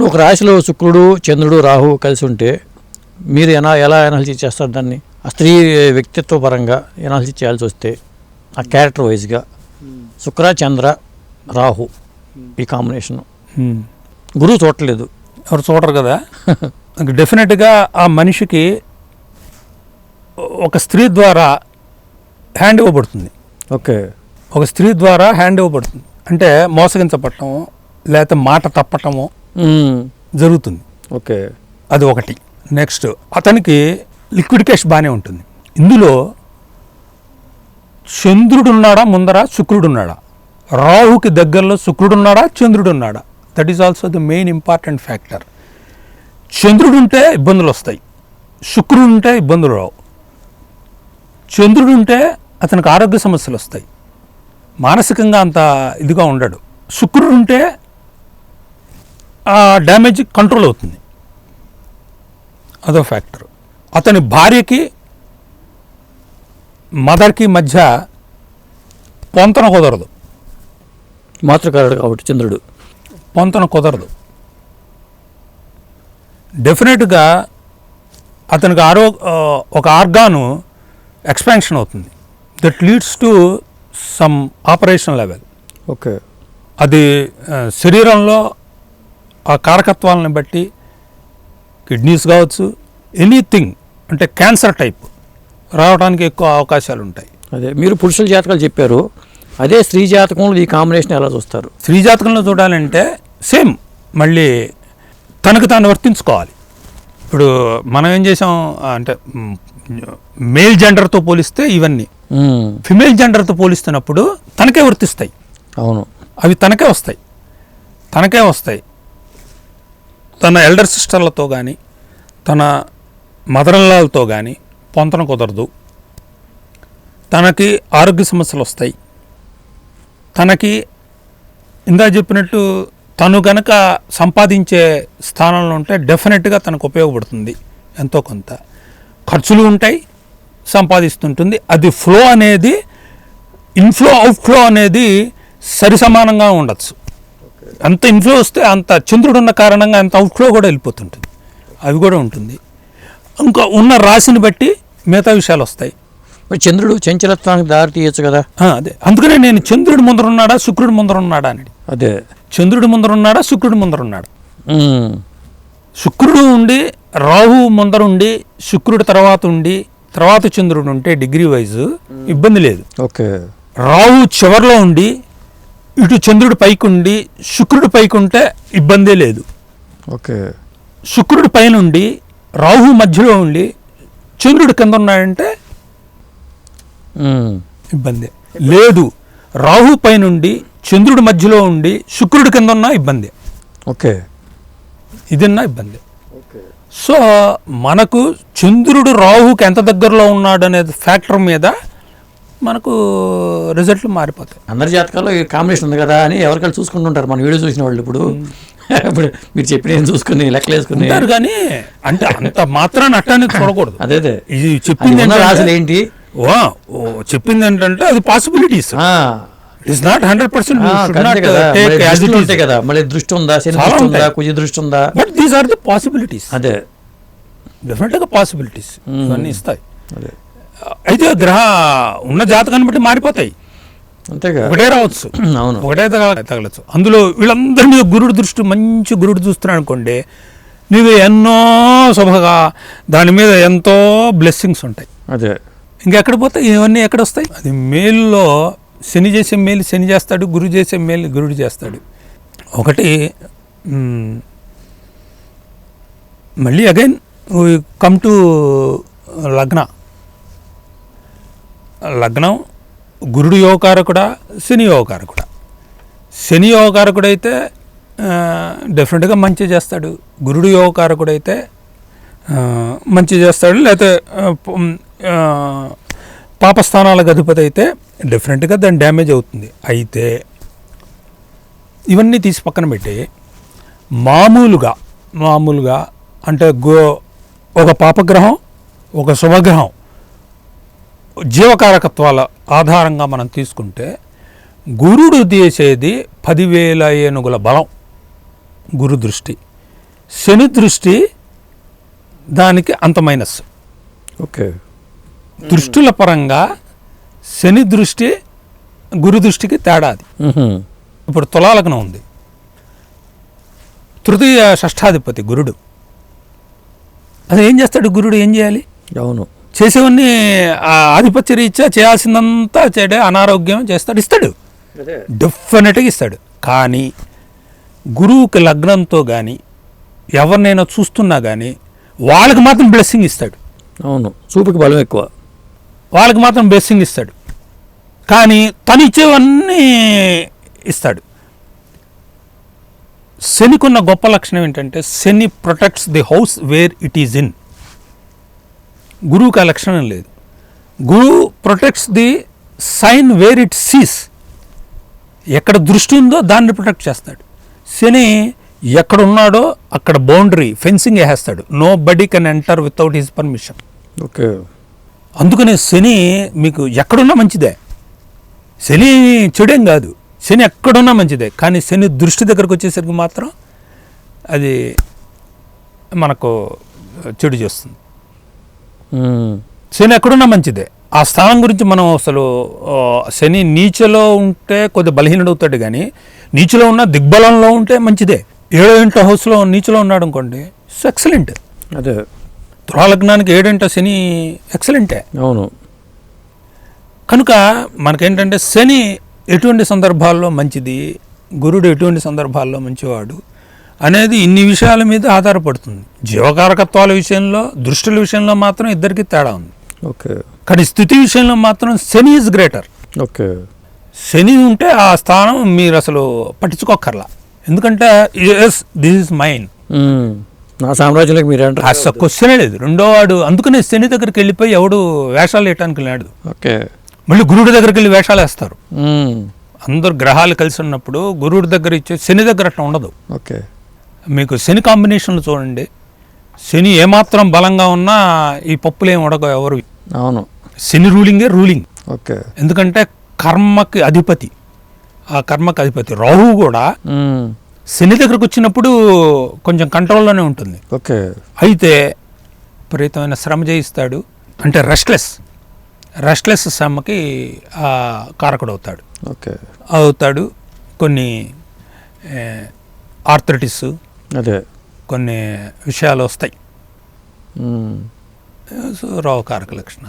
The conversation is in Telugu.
ఒక రాశిలో శుక్రుడు చంద్రుడు రాహు కలిసి ఉంటే మీరు ఎలా ఎనాలిసిస్ చేస్తారు దాన్ని? ఆ స్త్రీ వ్యక్తిత్వ పరంగా ఎనాలిసిస్ చేయాల్సి వస్తే ఆ క్యారెక్టర్ వైజ్గా శుక్ర చంద్ర రాహు ఈ కాంబినేషను గురువు చూడలేదు, ఎవరు చూడరు కదా. డెఫినెట్గా ఆ మనిషికి ఒక స్త్రీ ద్వారా హ్యాండ్ ఇవ్వబడుతుంది. ఓకే, ఒక స్త్రీ ద్వారా హ్యాండ్ ఇవ్వబడుతుంది అంటే మోసగించబడటము లేకపోతే మాట తప్పటము జరుగుతుంది. ఓకే, అది ఒకటి. నెక్స్ట్ అతనికి లిక్విడ్ క్యాష్ బాగానే ఉంటుంది. ఇందులో చంద్రుడు ఉన్నాడా ముందర, శుక్రుడు ఉన్నాడా, రాహుకి దగ్గరలో శుక్రుడు ఉన్నాడా, చంద్రుడు ఉన్నాడా, that is also the main important factor. చంద్రుడు ఉంటే ఇబ్బందులు వస్తాయి, శుక్రుడు ఉంటే ఇబ్బందులు రావు. చంద్రుడు ఉంటే అతనికి ఆరోగ్య సమస్యలు వస్తాయి, మానసికంగా అంత ఇదిగా ఉండడు. శుక్రుడు ఉంటే ఆ డ్యామేజ్ కంట్రోల్ అవుతుంది, అదో ఫ్యాక్టర్. అతని భార్యకి మదర్కి మధ్య పొంతన కుదరదు, మాతృకారుడు కాబట్టి చంద్రుడు పొంతన కుదరదు. డెఫినెట్గా అతనికి ఒక ఆర్గాను ఎక్స్పాన్షన్ అవుతుంది, that leads to some operation level. Okay, అది శరీరంలో ఆ కారకత్వాలను బట్టి కిడ్నీస్ కావచ్చు, ఎనీథింగ్ అంటే క్యాన్సర్ టైప్ రావడానికి ఎక్కువ అవకాశాలు ఉంటాయి. అదే మీరు పురుషుల జాతకాలు చెప్పారు, అదే స్త్రీ జాతకంలో ఈ కాంబినేషన్ ఎలా చూస్తారు? స్త్రీ జాతకంలో చూడాలంటే సేమ్ మళ్ళీ తనకు తాను వర్తించుకోవాలి. ఇప్పుడు మనం ఏం చేసాం అంటే మేల్ జెండర్తో పోలిస్తే ఇవన్నీ ఫిమేల్ జెండర్తో పోలిస్తున్నప్పుడు తనకే వర్తిస్తాయి. అవును, అవి తనకే వస్తాయి. తన ఎల్డర్ సిస్టర్లతో కానీ తన మదర్లతో కానీ పొంతన కుదరదు, తనకి ఆరోగ్య సమస్యలు వస్తాయి. తనకి ఇందా చెప్పినట్టు తను గనక సంపాదించే స్థానంలో ఉంటే డెఫినెట్గా తనకు ఉపయోగపడుతుంది, ఎంతో కొంత ఖర్చులు ఉంటాయి, సంపాదిస్తుంటుంది. అది ఫ్లో అనేది ఇన్ఫ్లో అవుట్ఫ్లో అనేది సరిసమానంగా ఉండొచ్చు. అంత ఇన్ఫ్లో వస్తే అంత చంద్రుడు ఉన్న కారణంగా అంత అవుట్ఫ్లో కూడా వెళ్ళిపోతుంటుంది, అవి కూడా ఉంటుంది. ఇంకా ఉన్న రాశిని బట్టి మిగతా విషయాలు వస్తాయి. చంద్రుడు చంచలత్వానికి దారి తీయచ్చు కదా. అదే అందుకనే నేను చంద్రుడి ముందర ఉన్నాడా శుక్రుడి ముందర ఉన్నాడా అని. అదే చంద్రుడి ముందర ఉన్నాడా శుక్రుడి ముందర ఉన్నాడా. శుక్రుడు ఉండి రాహు ముందర ఉండి శుక్రుడి తర్వాత చంద్రుడు ఉంటే డిగ్రీ వైజ్ ఇబ్బంది లేదు. ఓకే, రాహు చివరిలో ఉండి ఇటు చంద్రుడి పైకి ఉండి శుక్రుడి పైకి ఉంటే ఇబ్బందే లేదు. ఓకే, శుక్రుడి పైన ఉండి రాహు మధ్యలో ఉండి చంద్రుడి కింద ఉన్నాడంటే ఇబ్బందే లేదు. రాహు పైనుండి చంద్రుడి మధ్యలో ఉండి శుక్రుడి కింద ఉన్నా ఇబ్బంది. ఓకే, ఇదన్నా ఇబ్బంది. సో మనకు చంద్రుడు రాహుకి ఎంత దగ్గరలో ఉన్నాడు అనేది ఫ్యాక్టర్ మీద మనకు రిజల్ట్లు మారిపోతాయి. అందరి జాతకాల్లో ఈ కాంబినేషన్ ఉంది కదా అని ఎవరికైనా చూసుకుంటుంటారు, మన వీడియో చూసిన వాళ్ళు. ఇప్పుడు మీరు చెప్పిన ఏం చూసుకుని లెక్కలేసుకుని కానీ అంటే అంత మాత్రాన్ని అట్టానే చూడకూడదు. అదే ఇది చెప్పింది రాశులు ఏంటి, చెప్పింది ఏంటంటే అది పాసిబిలిటీస్. It's not 100%. కదా మళ్ళీ దృష్టి ఉందా, శని దృష్టి ఉందా, కుజ దృష్టి ఉందా, but these are the possibilities. అదే డెఫినెట్గా పాసిబిలిటీస్ ఇవన్నీ ఇస్తాయి. అయితే ఉన్న జాతకాన్ని బట్టి మారిపోతాయి, అంతేగా, ఒకటే రావచ్చు. అవును, ఒకటే తగలచ్చు. అందులో వీళ్ళందరి మీద గురుడు దృష్టి మంచి గురుడు చూస్తున్నాడు అనుకోండి, నీకు ఎన్నో శుభగా దాని మీద ఎంతో బ్లెస్సింగ్స్ ఉంటాయి. అదే ఇంకెక్కడ పోతాయి ఇవన్నీ, ఎక్కడ వస్తాయి? అది మేలులో శని చేసే మేలు శని చేస్తాడు, గురువు చేసే మేలు గురుడు చేస్తాడు. ఒకటి మళ్ళీ అగైన్ కమ్ టు లగ్నం గురుడు యోగకారకుడా శని యోగకారకుడా. శని యోగకారకుడైతే డెఫినెట్గా మంచి చేస్తాడు, గురుడు యోగకారకుడైతే మంచి చేస్తాడు, లేకపోతే పాపస్థానాలకు అధిపతి అయితే డెఫినెట్గా దాని డ్యామేజ్ అవుతుంది. అయితే ఇవన్నీ తీసి పక్కన పెట్టి మామూలుగా అంటే ఒక పాపగ్రహం ఒక శుభగ్రహం జీవకారకత్వాల ఆధారంగా మనం తీసుకుంటే గురుడు చేసేది 10,000 ఏనుగుల బలం గురు దృష్టి. శని దృష్టి దానికి అంత మైనస్. ఓకే. దృష్టిల పరంగా శని దృష్టి గురు దృష్టికి తేడా అది. ఇప్పుడు తులాలగ్నం ఉంది, తృతీయ షష్ఠాధిపతి గురుడు. అది ఏం చేస్తాడు గురుడు? ఏం చేయాలి? అవును. చేసేవన్నీ ఆధిపత్య రీత్యా చేయాల్సిందంతా చెడే, అనారోగ్యం చేస్తాడు, ఇస్తాడు, డెఫినెట్గా ఇస్తాడు. కానీ గురువుకి లగ్నంతో కానీ ఎవరినైనా చూస్తున్నా కానీ వాళ్ళకి మాత్రం బ్లెస్సింగ్ ఇస్తాడు. అవును, చూపుకి బలం ఎక్కువ. వాళ్ళకి మాత్రం బ్లెస్సింగ్ ఇస్తాడు, కానీ తను ఇచ్చేవన్నీ ఇస్తాడు. శనికున్న గొప్ప లక్షణం ఏంటంటే Shani protects the house where it is in. గురువుకి ఆ లక్షణం లేదు. Guru protects the sign where it sees. ఎక్కడ దృష్టి ఉందో దాన్ని ప్రొటెక్ట్ చేస్తాడు. శని ఎక్కడ ఉన్నాడో అక్కడ బౌండరీ ఫెన్సింగ్ వేసేస్తాడు. Nobody can enter without his permission. Okay. అందుకనే శని మీకు ఎక్కడున్నా మంచిదే, శని చెడేం కాదు, శని ఎక్కడున్నా మంచిదే. కానీ శని దృష్టి దగ్గరకు వచ్చేసరికి మాత్రం అది మనకు చెడు చేస్తుంది. శని ఎక్కడున్నా మంచిదే. ఆ స్థానం గురించి మనం అసలు శని నీచలో ఉంటే కొద్ది బలహీనుడవుతాడు, కానీ నీచలో ఉన్న దిగ్బలంలో ఉంటే మంచిదే. 7వ ఇంట్లో హౌస్లో నీచలో ఉన్నాడు అనుకోండి, ఎక్సలెంట్. అదే తులాలగ్నానికి 7వ ఇంట శని ఎక్సలెంటే. అవును. కనుక మనకేంటంటే శని ఎటువంటి సందర్భాల్లో మంచిది, గురుడు ఎటువంటి సందర్భాల్లో మంచివాడు అనేది ఇన్ని విషయాల మీద ఆధారపడుతుంది. జీవకారకత్వాల విషయంలో, దృష్టిల విషయంలో మాత్రం ఇద్దరికి తేడా ఉంది. ఓకే. కానీ స్థితి విషయంలో మాత్రం శని ఈజ్ గ్రేటర్. ఓకే. శని ఉంటే ఆ స్థానం మీరు అసలు పట్టించుకోక్కర్లా. ఎందుకంటే ఎస్ దిస్ ఇస్ మైన్, నా సామ్రాజ్యంలోకి మీరు అసలు క్వశ్చనే లేదు. రెండో వాడు అందుకనే శని దగ్గరికి వెళ్ళిపోయి ఎవడు వేషాలు వేయటానికి లేడు. ఓకే. మళ్ళీ గురుడి దగ్గరికి వెళ్ళి వేషాలు వేస్తారు. అందరు గ్రహాలు కలిసి ఉన్నప్పుడు గురుడి దగ్గర ఇచ్చే, శని దగ్గర అట్లా ఉండదు. ఓకే. మీకు శని కాంబినేషన్లు చూడండి, శని ఏమాత్రం బలంగా ఉన్నా ఈ పప్పులు ఏమి ఉడగవు ఎవరు. అవును. శని రూలింగే రూలింగ్. ఓకే. ఎందుకంటే కర్మకి అధిపతి, ఆ కర్మకి అధిపతి రాహువు కూడా శని దగ్గరకు వచ్చినప్పుడు కొంచెం కంట్రోల్లోనే ఉంటుంది. ఓకే. అయితే విపరీతమైన శ్రమ చేయిస్తాడు. అంటే రెస్ట్లెస్ శ్రమకి కారకుడు అవుతాడు. ఓకే. అవుతాడు. కొన్ని ఆర్థరైటిస్, అదే కొన్ని విషయాలు వస్తాయి. సో రావు కారక లక్షణాలు.